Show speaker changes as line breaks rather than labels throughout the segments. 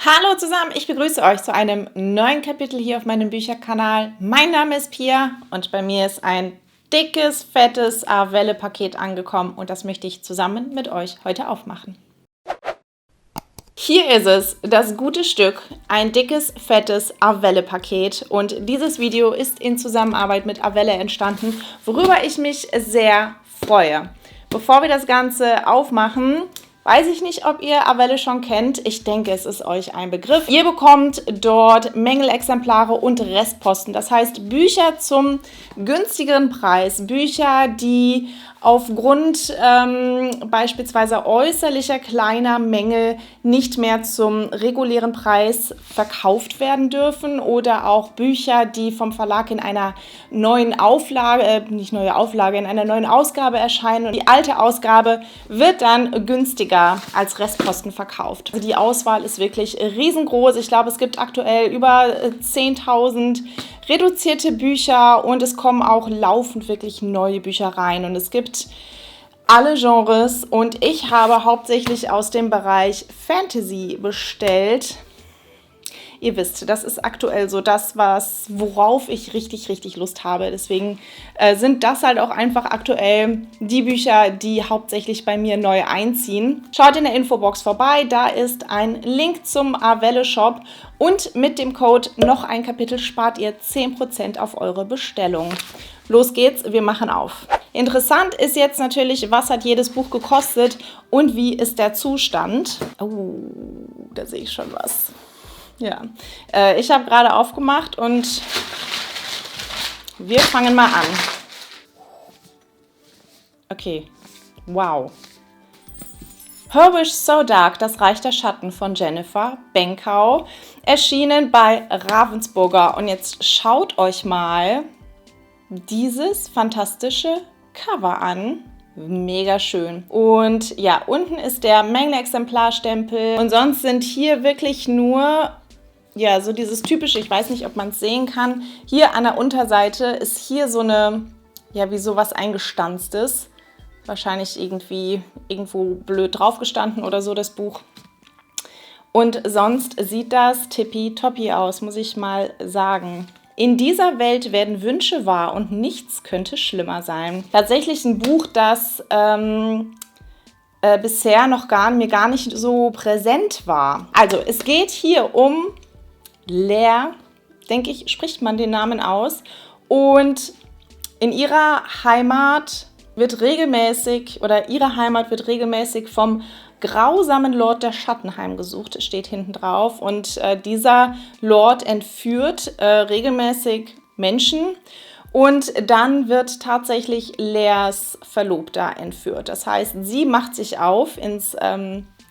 Hallo zusammen, ich begrüße euch zu einem neuen Kapitel hier auf meinem Bücherkanal. Mein Name ist Pia und bei mir ist ein dickes, fettes Avelle-Paket angekommen und das möchte ich zusammen mit euch heute aufmachen. Hier ist es, das gute Stück, ein dickes, fettes Avelle-Paket und dieses Video ist in Zusammenarbeit mit Avelle entstanden, worüber ich mich sehr freue. Bevor wir das Ganze aufmachen, weiß ich nicht, ob ihr Avelle schon kennt. Ich denke, es ist euch ein Begriff. Ihr bekommt dort Mängelexemplare und Restposten. Das heißt, Bücher zum günstigeren Preis. Bücher, die aufgrund beispielsweise äußerlicher kleiner Mängel nicht mehr zum regulären Preis verkauft werden dürfen. Oder auch Bücher, die vom Verlag in einer neuen Auflage, in einer neuen Ausgabe erscheinen. Und die alte Ausgabe wird dann günstiger als Restposten verkauft. Also die Auswahl ist wirklich riesengroß. Ich glaube, es gibt aktuell über 10.000 reduzierte Bücher und es kommen auch laufend wirklich neue Bücher rein. Und es gibt alle Genres und ich habe hauptsächlich aus dem Bereich Fantasy bestellt. Ihr wisst, das ist aktuell so das, worauf ich richtig Lust habe. Deswegen sind das halt auch einfach aktuell die Bücher, die hauptsächlich bei mir neu einziehen. Schaut in der Infobox vorbei, da ist ein Link zum Avelle Shop und mit dem Code noch ein Kapitel spart ihr 10% auf eure Bestellung. Los geht's, wir machen auf. Interessant ist jetzt natürlich, was hat jedes Buch gekostet und wie ist der Zustand. Oh, da sehe ich schon was. Ja, ich habe gerade aufgemacht und wir fangen mal an. Okay, wow. Her Wish So Dark, das Reich der Schatten von Jennifer Benkau, erschienen bei Ravensburger. Und jetzt schaut euch mal dieses fantastische Cover an. Mega schön. Und ja, unten ist der Mängelexemplarstempel und sonst sind hier wirklich nur ja, so dieses typische, ich weiß nicht, ob man es sehen kann. Hier an der Unterseite ist hier so eine, ja, wie sowas eingestanztes. Wahrscheinlich irgendwie irgendwo blöd drauf gestanden oder so, das Buch. Und sonst sieht das tippitoppi aus, muss ich mal sagen. In dieser Welt werden Wünsche wahr und nichts könnte schlimmer sein. Tatsächlich ein Buch, das bisher noch mir gar nicht so präsent war. Also, es geht hier um Leah, denke ich, spricht man den Namen aus. Und in ihrer Heimat wird regelmäßig vom grausamen Lord der Schatten heimgesucht, steht hinten drauf. Und dieser Lord entführt regelmäßig Menschen. Und dann wird tatsächlich Leahs Verlobter entführt. Das heißt, sie macht sich auf ins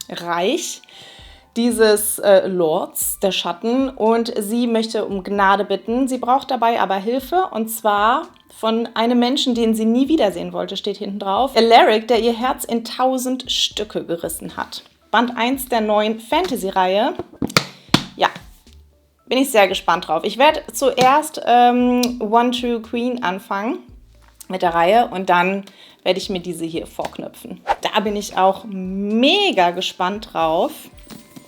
Reich dieses Lords der Schatten und sie möchte um Gnade bitten. Sie braucht dabei aber Hilfe und zwar von einem Menschen, den sie nie wiedersehen wollte, steht hinten drauf. Alaric, der ihr Herz in 1000 Stücke gerissen hat. Band 1 der neuen Fantasy-Reihe. Ja, bin ich sehr gespannt drauf. Ich werde zuerst One True Queen anfangen mit der Reihe und dann werde ich mir diese hier vorknüpfen. Da bin ich auch mega gespannt drauf.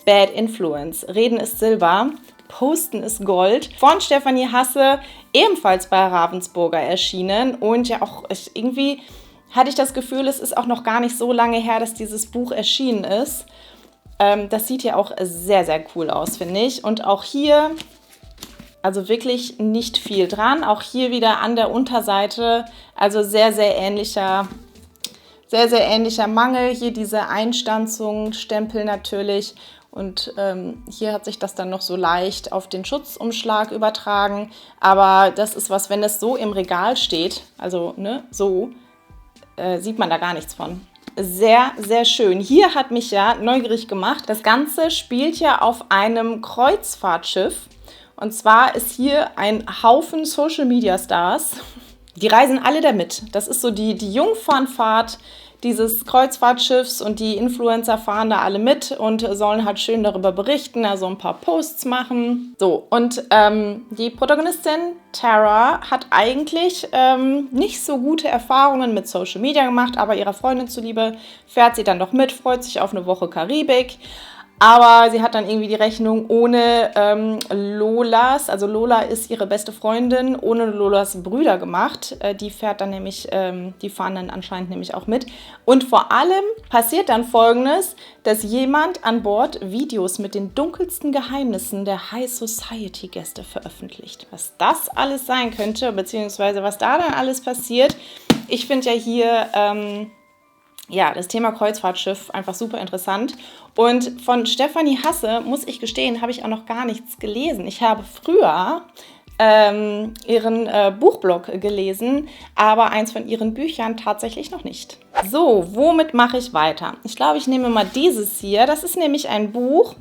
Bad Influence. Reden ist Silber, Posten ist Gold. Von Stefanie Hasse, ebenfalls bei Ravensburger erschienen. Und ja auch, irgendwie hatte ich das Gefühl, es ist auch noch gar nicht so lange her, dass dieses Buch erschienen ist. Das sieht ja auch sehr cool aus, finde ich. Und auch hier, also wirklich nicht viel dran. Auch hier wieder an der Unterseite, also sehr ähnlicher Mangel. Hier diese Einstanzung, Stempel natürlich. Und hier hat sich das dann noch so leicht auf den Schutzumschlag übertragen. Aber das ist was, wenn es so im Regal steht, also ne, so, sieht man da gar nichts von. Sehr schön. Hier hat mich ja neugierig gemacht. Das Ganze spielt ja auf einem Kreuzfahrtschiff. Und zwar ist hier ein Haufen Social-Media-Stars. Die reisen alle damit. Das ist so die Jungfernfahrt dieses Kreuzfahrtschiffs und die Influencer fahren da alle mit und sollen halt schön darüber berichten, also ein paar Posts machen. So, und die Protagonistin Tara hat eigentlich nicht so gute Erfahrungen mit Social Media gemacht, aber ihrer Freundin zuliebe fährt sie dann doch mit, freut sich auf eine Woche Karibik. Aber sie hat dann irgendwie die Rechnung ohne Lolas, also Lola ist ihre beste Freundin, ohne Lolas Brüder gemacht. Die fahren dann anscheinend nämlich auch mit. Und vor allem passiert dann Folgendes, dass jemand an Bord Videos mit den dunkelsten Geheimnissen der High Society Gäste veröffentlicht. Was das alles sein könnte, beziehungsweise was da dann alles passiert. Ich finde ja hier das Thema Kreuzfahrtschiff einfach super interessant. Und von Stefanie Hasse, muss ich gestehen, habe ich auch noch gar nichts gelesen. Ich habe früher ihren Buchblog gelesen, aber eins von ihren Büchern tatsächlich noch nicht. So, womit mache ich weiter? Ich glaube, ich nehme mal dieses hier. Das ist nämlich ein Buch,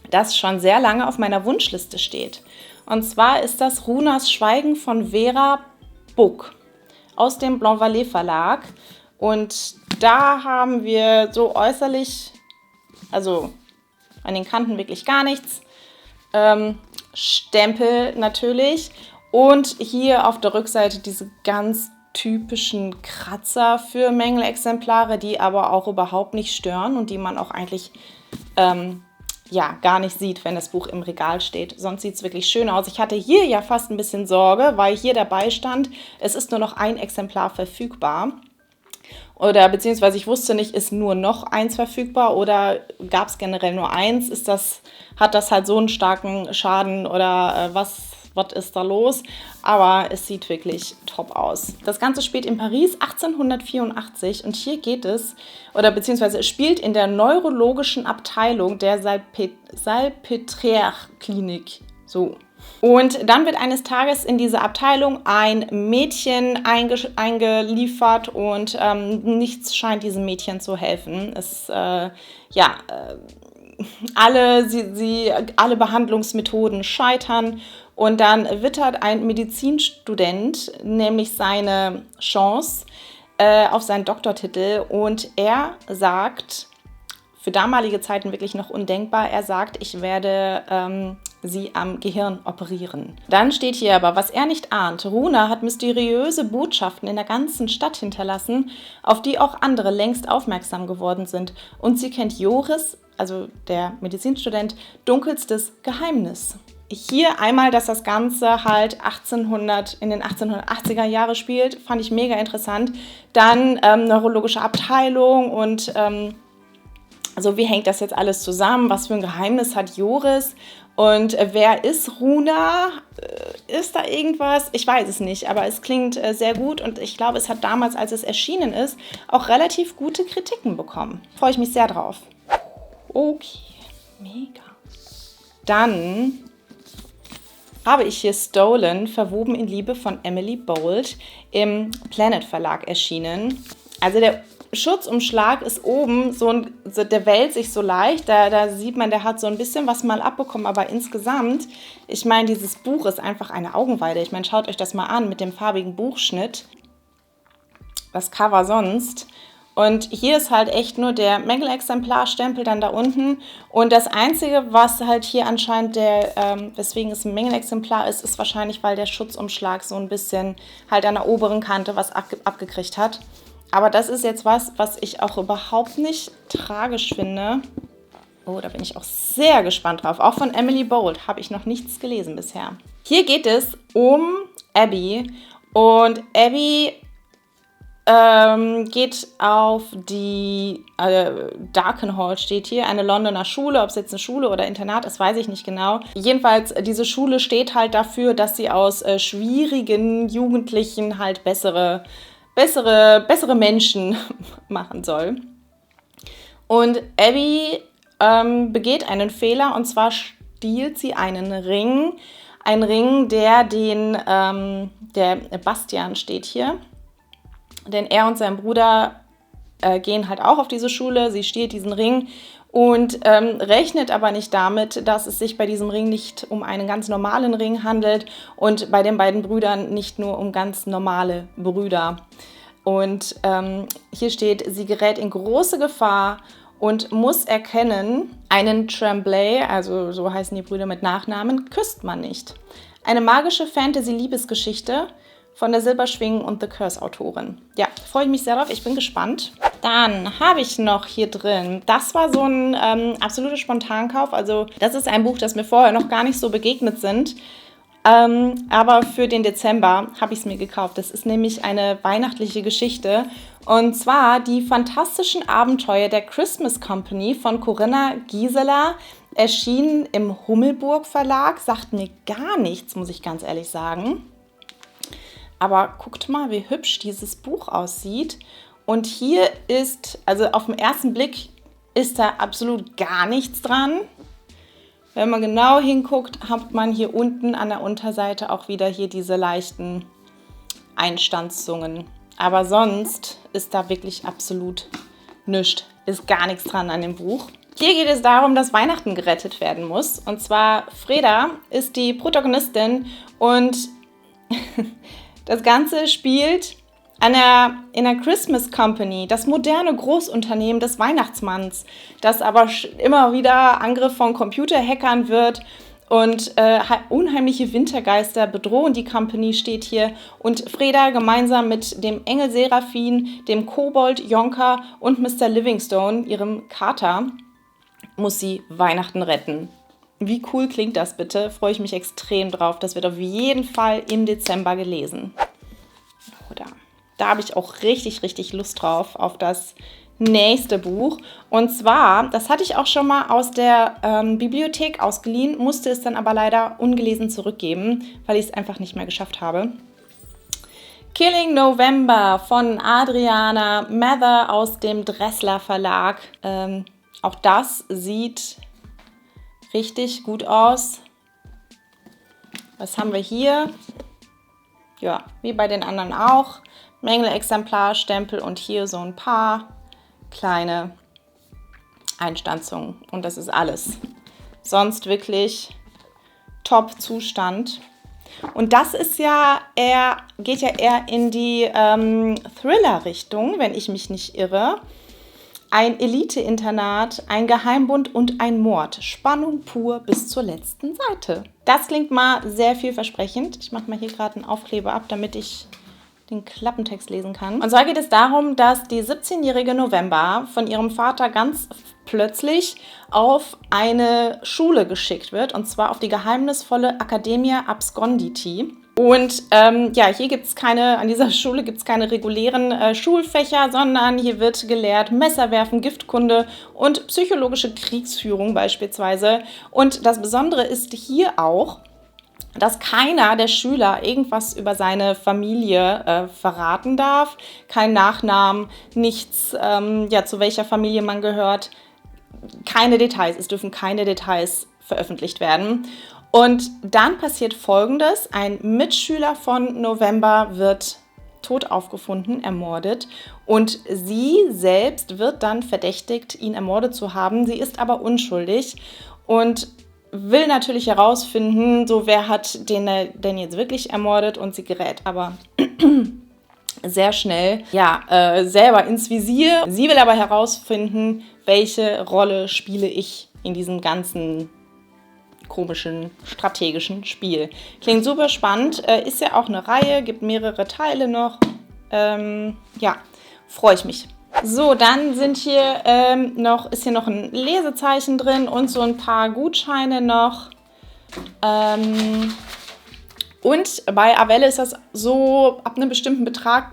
das schon sehr lange auf meiner Wunschliste steht. Und zwar ist das Runas Schweigen von Vera Buck aus dem Blanc Vallée Verlag. Und da haben wir so äußerlich, also an den Kanten wirklich gar nichts, Stempel natürlich und hier auf der Rückseite diese ganz typischen Kratzer für Mängelexemplare, die aber auch überhaupt nicht stören und die man auch eigentlich gar nicht sieht, wenn das Buch im Regal steht. Sonst sieht es wirklich schön aus. Ich hatte hier ja fast ein bisschen Sorge, weil hier dabei stand, es ist nur noch ein Exemplar verfügbar. Oder beziehungsweise ich wusste nicht, ist nur noch eins verfügbar oder gab es generell nur eins? Hat das halt so einen starken Schaden oder was ist da los? Aber es sieht wirklich top aus. Das Ganze spielt in Paris 1884 und hier geht es, oder beziehungsweise es spielt in der neurologischen Abteilung der Salpêtrière-Klinik. So. Und dann wird eines Tages in diese Abteilung ein Mädchen eingeliefert und nichts scheint diesem Mädchen zu helfen. Alle Behandlungsmethoden scheitern und dann wittert ein Medizinstudent nämlich seine Chance auf seinen Doktortitel und er sagt, für damalige Zeiten wirklich noch undenkbar, er sagt, ich werde sie am Gehirn operieren. Dann steht hier aber, was er nicht ahnt, Runa hat mysteriöse Botschaften in der ganzen Stadt hinterlassen, auf die auch andere längst aufmerksam geworden sind. Und sie kennt Joris, also der Medizinstudent, dunkelstes Geheimnis. Hier einmal, dass das Ganze halt in den 1880er Jahre spielt, fand ich mega interessant. Dann neurologische Abteilung und also wie hängt das jetzt alles zusammen? Was für ein Geheimnis hat Joris? Und wer ist Runa? Ist da irgendwas? Ich weiß es nicht, aber es klingt sehr gut und ich glaube, es hat damals, als es erschienen ist, auch relativ gute Kritiken bekommen. Freue ich mich sehr drauf. Okay, mega. Dann habe ich hier Stolen, verwoben in Liebe von Emily Bold im Planet Verlag erschienen. Also der Schutzumschlag ist oben, der wälzt sich so leicht, da sieht man, der hat so ein bisschen was mal abbekommen, aber insgesamt, ich meine, dieses Buch ist einfach eine Augenweide. Ich meine, schaut euch das mal an mit dem farbigen Buchschnitt, das Cover sonst. Und hier ist halt echt nur der Mängelexemplarstempel dann da unten. Und das Einzige, was halt hier anscheinend weswegen es ein Mängelexemplar ist, ist wahrscheinlich, weil der Schutzumschlag so ein bisschen halt an der oberen Kante was abgekriegt hat. Aber das ist jetzt was ich auch überhaupt nicht tragisch finde. Oh, da bin ich auch sehr gespannt drauf. Auch von Emily Bold habe ich noch nichts gelesen bisher. Hier geht es um Abby. Und Abby geht auf die Darkenhall steht hier, eine Londoner Schule. Ob es jetzt eine Schule oder Internat ist, weiß ich nicht genau. Jedenfalls, diese Schule steht halt dafür, dass sie aus schwierigen Jugendlichen halt bessere Menschen machen soll. Und Abby begeht einen Fehler und zwar stiehlt sie einen Ring. Ein Ring, der Bastian steht hier. Denn er und sein Bruder gehen halt auch auf diese Schule. Sie stiehlt diesen Ring und rechnet aber nicht damit, dass es sich bei diesem Ring nicht um einen ganz normalen Ring handelt und bei den beiden Brüdern nicht nur um ganz normale Brüder. Und hier steht, sie gerät in große Gefahr und muss erkennen, einen Tremblay, also so heißen die Brüder mit Nachnamen, küsst man nicht. Eine magische Fantasy-Liebesgeschichte von der Silberschwingen und The Curse-Autorin. Ja, freue ich mich sehr drauf. Ich bin gespannt. Dann habe ich noch hier drin, das war so ein absoluter Spontankauf. Also das ist ein Buch, das mir vorher noch gar nicht so begegnet sind. Aber für den Dezember habe ich es mir gekauft. Das ist nämlich eine weihnachtliche Geschichte. Und zwar die fantastischen Abenteuer der Christmas Company von Corinna Gieseler. Erschienen im Hummelburg Verlag. Sagt mir gar nichts, muss ich ganz ehrlich sagen. Aber guckt mal, wie hübsch dieses Buch aussieht. Und hier ist, also auf den ersten Blick ist da absolut gar nichts dran. Wenn man genau hinguckt, hat man hier unten an der Unterseite auch wieder hier diese leichten Einstandzungen. Aber sonst ist da wirklich absolut nichts. Ist gar nichts dran an dem Buch. Hier geht es darum, dass Weihnachten gerettet werden muss. Und zwar Freda ist die Protagonistin und das Ganze spielt in der Christmas Company, das moderne Großunternehmen des Weihnachtsmanns, das aber immer wieder Angriff von Computerhackern wird und unheimliche Wintergeister bedrohen die Company, steht hier. Und Freda gemeinsam mit dem Engel Seraphin, dem Kobold Jonker und Mr. Livingstone, ihrem Kater, muss sie Weihnachten retten. Wie cool klingt das bitte? Freue ich mich extrem drauf. Das wird auf jeden Fall im Dezember gelesen. Oder? Da habe ich auch richtig, richtig Lust drauf, auf das nächste Buch. Und zwar, das hatte ich auch schon mal aus der Bibliothek ausgeliehen, musste es dann aber leider ungelesen zurückgeben, weil ich es einfach nicht mehr geschafft habe. Killing November von Adriana Mather aus dem Dressler Verlag. Auch das sieht richtig gut aus. Was haben wir hier? Ja, wie bei den anderen auch. Mängelexemplarstempel und hier so ein paar kleine Einstanzungen. Und das ist alles. Sonst wirklich Top-Zustand. Und das ist ja geht ja eher in die Thriller-Richtung, wenn ich mich nicht irre. Ein Elite-Internat, ein Geheimbund und ein Mord. Spannung pur bis zur letzten Seite. Das klingt mal sehr vielversprechend. Ich mache mal hier gerade einen Aufkleber ab, damit ich den Klappentext lesen kann. Und zwar geht es darum, dass die 17-jährige November von ihrem Vater ganz plötzlich auf eine Schule geschickt wird. Und zwar auf die geheimnisvolle Academia Absconditi. Und hier an dieser Schule gibt es keine regulären Schulfächer, sondern hier wird gelehrt Messerwerfen, Giftkunde und psychologische Kriegsführung beispielsweise. Und das Besondere ist hier auch, dass keiner der Schüler irgendwas über seine Familie verraten darf. Kein Nachnamen, nichts, zu welcher Familie man gehört. Keine Details, es dürfen keine Details veröffentlicht werden. Und dann passiert Folgendes: Ein Mitschüler von November wird tot aufgefunden, ermordet. Und sie selbst wird dann verdächtigt, ihn ermordet zu haben. Sie ist aber unschuldig und will natürlich herausfinden, so wer hat den denn jetzt wirklich ermordet, und sie gerät aber sehr schnell selber ins Visier. Sie will aber herausfinden, welche Rolle spiele ich in diesem ganzen komischen strategischen Spiel. Klingt super spannend, ist ja auch eine Reihe, gibt mehrere Teile noch. Freue ich mich. So, dann ist hier noch ein Lesezeichen drin und so ein paar Gutscheine noch. Und bei Avelle ist das so, ab einem bestimmten Betrag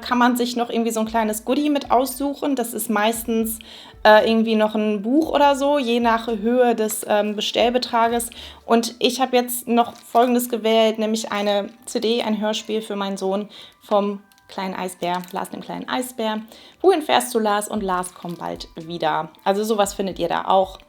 kann man sich noch irgendwie so ein kleines Goodie mit aussuchen. Das ist meistens irgendwie noch ein Buch oder so, je nach Höhe des Bestellbetrages. Und ich habe jetzt noch Folgendes gewählt, nämlich eine CD, ein Hörspiel für meinen Sohn vom kleinen Eisbär, Lars dem kleinen Eisbär. Wohin fährst du, Lars? Und Lars kommt bald wieder. Also sowas findet ihr da auch.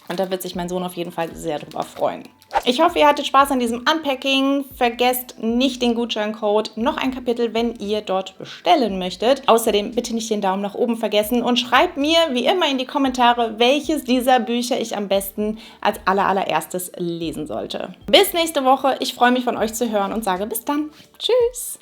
Und da wird sich mein Sohn auf jeden Fall sehr drüber freuen. Ich hoffe, ihr hattet Spaß an diesem Unpacking. Vergesst nicht den Gutscheincode. Noch ein Kapitel, wenn ihr dort bestellen möchtet. Außerdem bitte nicht den Daumen nach oben vergessen und schreibt mir wie immer in die Kommentare, welches dieser Bücher ich am besten als allererstes lesen sollte. Bis nächste Woche. Ich freue mich, von euch zu hören und sage bis dann. Tschüss!